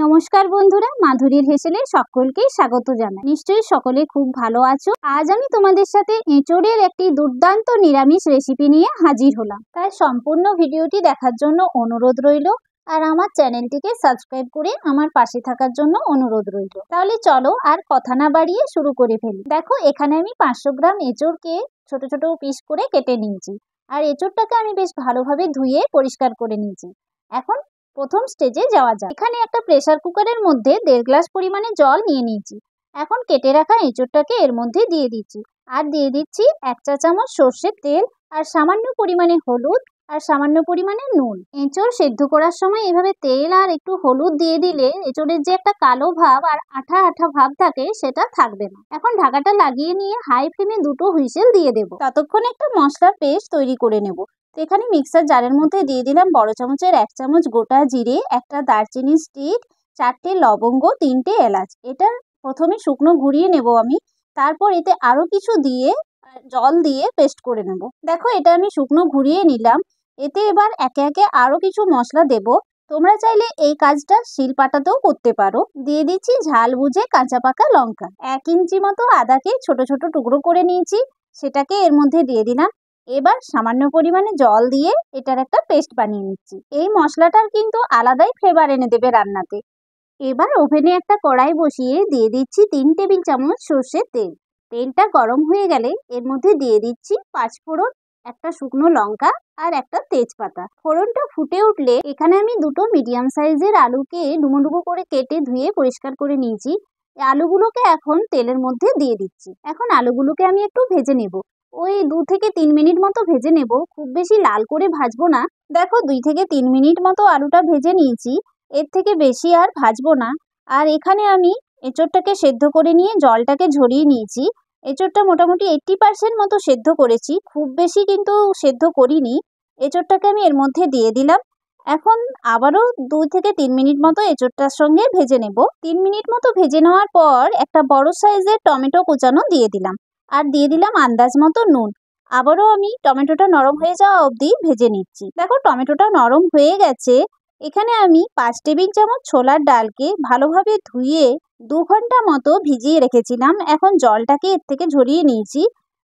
নমস্কার বন্ধুরা, মাধুরীর হেসেলে সকলকে স্বাগত জানাই। নিশ্চয়ই সকলে খুব ভালো আছো। আজ আমি তোমাদের সাথে এঁচোড়ের একটি দুর্দান্ত নিরামিষ রেসিপি নিয়ে হাজির হলাম। তাই সম্পূর্ণ ভিডিওটি দেখার জন্য অনুরোধ রইল, আর আমার চ্যানেলটিকে সাবস্ক্রাইব করে আমার পাশে থাকার জন্য অনুরোধ রইল। তাহলে চলো আর কথা না বাড়িয়ে শুরু করে ফেলি। দেখো, এখানে আমি 500 গ্রাম এঁচোড়কে ছোট ছোট পিস করে কেটে নিয়েছি, আর এঁচোড়টাকে আমি বেশ ভালোভাবে ধুয়ে পরিষ্কার করে নিয়েছি। এখন প্রথম স্টেজে যাওয়া যায়। এখানে একটা প্রেসার কুকারের মধ্যে 1.5 গ্লাস পরিমাণে জল নিয়ে নিয়েছি। এখন কেটে রাখা এঁচোড়টাকে এর মধ্যে দিয়ে দিচ্ছি, আর দিয়ে দিচ্ছি 1 চা চামচ সর্ষের তেল, আর সামান্য পরিমাণে হলুদ, আর সামান্য পরিমাণে নুন। এঁচোড় সেদ্ধ করার সময় এভাবে তেল আর একটু হলুদ দিয়ে দিলে এঁচোড়ের যে একটা কালো ভাব আর আঠা আঠা ভাব থাকে সেটা থাকবে না। এখন ঢাকাটা লাগিয়ে নিয়ে হাই ফ্লেমে 2টো হুইসেল দিয়ে দেবো। ততক্ষণে একটা মশলার পেস্ট তৈরি করে নেব। তো এখানে মিক্সার জারের মধ্যে দিয়ে দিলাম বড় চামচের 1 চামচ গোটা জিরে, একটা দারচিনি স্টিক, 4টে লবঙ্গ, 3টে এলাচ। এটা প্রথমে শুকনো ঘুরিয়ে নেব আমি, তারপর এতে আরো কিছু দিয়ে জল দিয়ে পেস্ট করে নেব। দেখো, এটা আমি শুকনো ঘুরিয়ে নিলাম। এতে এবার একে একে আরো কিছু মশলা দেব। তোমরা চাইলে এই কাজটা শিলপাটাতেও করতে পারো। দিয়ে দিচ্ছি ঝাল বুঝে কাঁচা পাকা লঙ্কা। 1 ইঞ্চি মতো আদাকে ছোট ছোট টুকরো করে নিয়েছি, সেটাকে এর মধ্যে দিয়ে দিলাম। এবার সামান্য পরিমাণে জল দিয়ে এটার একটা পেস্ট বানিয়ে নিচ্ছি। এই মশলাটার কিন্তু আলাদাই ফ্লেভার এনে দেবে রান্নাতে। এবার ওভেনে একটা কড়াই বসিয়ে দিয়ে দিচ্ছি 3 টেবিল চামচ সর্ষের তেল। তেলটা গরম হয়ে গেলে এর মধ্যে দিয়ে দিচ্ছি 5 ফোড়ন, একটা শুকনো লঙ্কা, আর একটা তেজপাতা। ফোড়নটা ফুটে উঠলে এখানে আমি 2টো মিডিয়াম সাইজের আলুকে ডুমো ডুমো করে কেটে ধুয়ে পরিষ্কার করে নিয়েছি। এই আলুগুলোকে এখন তেলের মধ্যে দিয়ে দিচ্ছি। এখন আলুগুলোকে আমি একটু ভেজে নেব। ওই 2 থেকে 3 মিনিট মতো ভেজে নেব, খুব বেশি লাল করে ভাজবো না। দেখো, 2 থেকে 3 মিনিট মতো আলুটা ভেজে নিয়েছি, এর থেকে বেশি আর ভাজবো না। আর এখানে আমি এঁচোড়টাকে সেদ্ধ করে নিয়ে জলটাকে ঝরিয়ে নিয়েছি। এঁচোড়টা মোটামুটি 80% মতো সেদ্ধ করেছি, খুব বেশি কিন্তু সেদ্ধ করিনি। এঁচোড়টাকে আমি এর মধ্যে দিয়ে দিলাম। এখন আবারও 2 থেকে 3 মিনিট মতো এঁচোড়টার সঙ্গে ভেজে নেব। 3 মিনিট মতো ভেজে নেওয়ার পর একটা বড় সাইজের টমেটো কুচানো দিয়ে দিলাম, আর দিয়ে দিলাম আন্দাজ মতো নুন। আবারও আমি টমেটোটা নরম হয়ে যাওয়া অবধি ভেজে নিচ্ছি। দেখো, টমেটোটা নরম হয়ে গেছে। এখানে আমি 5 টেবিল চামচ ছোলার ডালকে ভালোভাবে ধুয়ে 2 ঘন্টা মতো ভিজিয়ে রেখেছিলাম। এখন জলটাকে এর থেকে ঝরিয়ে নিয়েছি।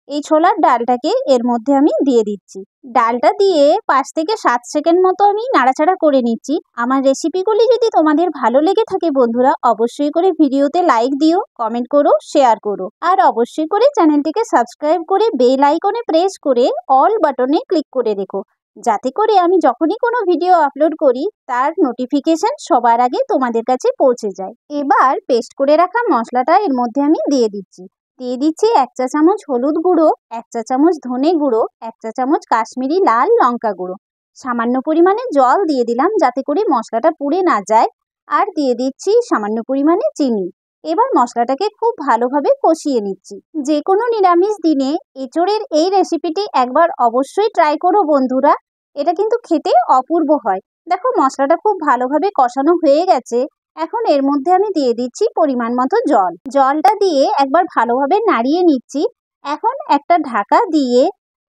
এই ছোলার ডালটাকে এর মধ্যে আমি দিয়ে দিচ্ছি। ডালটা দিয়ে 5 থেকে 7 সেকেন্ড মতো আমি নাড়াচাড়া করে নিচ্ছি। আমার রেসিপিগুলি যদি তোমাদের ভালো লেগে থাকে বন্ধুরা, অবশ্যই করে ভিডিওতে লাইক দিও, কমেন্ট করো, শেয়ার করো, আর অবশ্যই করে চ্যানেলটিকে সাবস্ক্রাইব করে বেল আইকনে প্রেস করে অল বাটনে ক্লিক করে রেখো, যাতে করে আমি যখনই কোনো ভিডিও আপলোড করি তার নোটিফিকেশন সবার আগে তোমাদের কাছে পৌঁছে যায়। এবার পেস্ট করে রাখা মশলাটা এর মধ্যে আমি দিয়ে দিচ্ছি। 1 চা চামচ হলুদ গুঁড়ো, 1 চা চামচ ধনে গুঁড়ো, 1 চা চামচ কাশ্মীরি লাল লঙ্কা গুঁড়ো। সামান্য পরিমাণে জল দিয়ে দিলাম যাতে করে মশলাটা পুড়ে না যায়, আর দিয়ে দিচ্ছি সামান্য পরিমাণে চিনি। এবার মশলাটাকে খুব ভালোভাবে কষিয়ে নিচ্ছি। যে কোনো নিরামিষ দিনে এঁচোড়ের এই রেসিপিটি একবার অবশ্যই ট্রাই করো বন্ধুরা, এটা কিন্তু খেতে অপূর্ব হয়। দেখো, মশলাটা খুব ভালোভাবে কষানো হয়ে গেছে। এখন এর মধ্যে আমি দিয়ে দিচ্ছি পরিমাণ মতো জল। জলটা দিয়ে একবার ভালোভাবে নাড়িয়ে নিচ্ছি। এখন একটা ঢাকা দিয়ে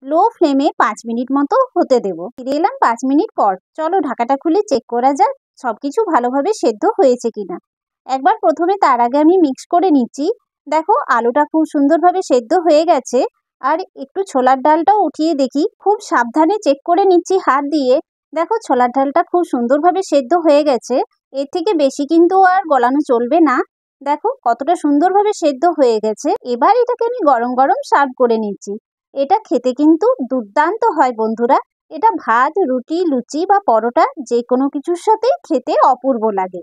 লো ফ্লেমে 5 মিনিট মতো হতে দেবো। ফিরে এলাম 5 মিনিট পর। চলো ঢাকাটা খুলে চেক করা যাক সবকিছু ভালোভাবে সেদ্ধ হয়েছে কিনা। একবার প্রথমে তার আগে আমি মিক্স করে নিচ্ছি। দেখো, আলুটা খুব সুন্দরভাবে সেদ্ধ হয়ে গেছে। আর একটু ছোলার ডালটাও উঠিয়ে দেখি, খুব সাবধানে চেক করে নিচ্ছি হাত দিয়ে। দেখো, ছোলার ডালটা খুব সুন্দরভাবে সেদ্ধ হয়ে গেছে, এর থেকে বেশি কিন্তু আর গলানো চলবে না। দেখো কতটা সুন্দরভাবে সেদ্ধ হয়ে গেছে। এবার এটাকে আমি গরম গরম সার্ভ করে নিচ্ছি। এটা খেতে কিন্তু দুর্দান্ত হয় বন্ধুরা। এটা ভাত, রুটি, লুচি বা পরোটা যে কোনো কিছুর সাথে খেতে অপূর্ব লাগে।